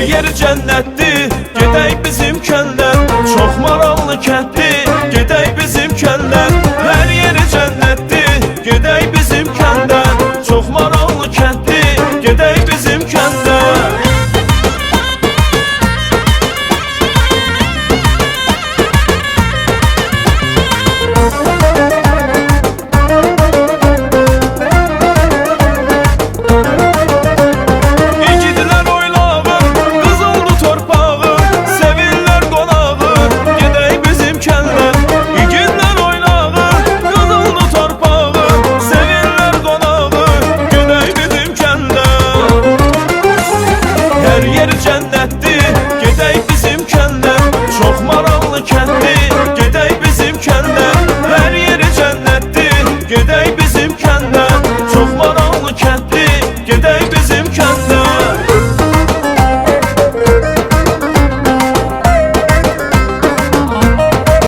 yer cənnətdir, gedək bizim kəndlər. Çox maraqlı kənddir, gedək bizim kəndlər. Hər yeri cənnətdir, gedək bizim kəndlər. Çox maraqlı kənddir, gedək bizim kəndlər. Yer cənnətdir.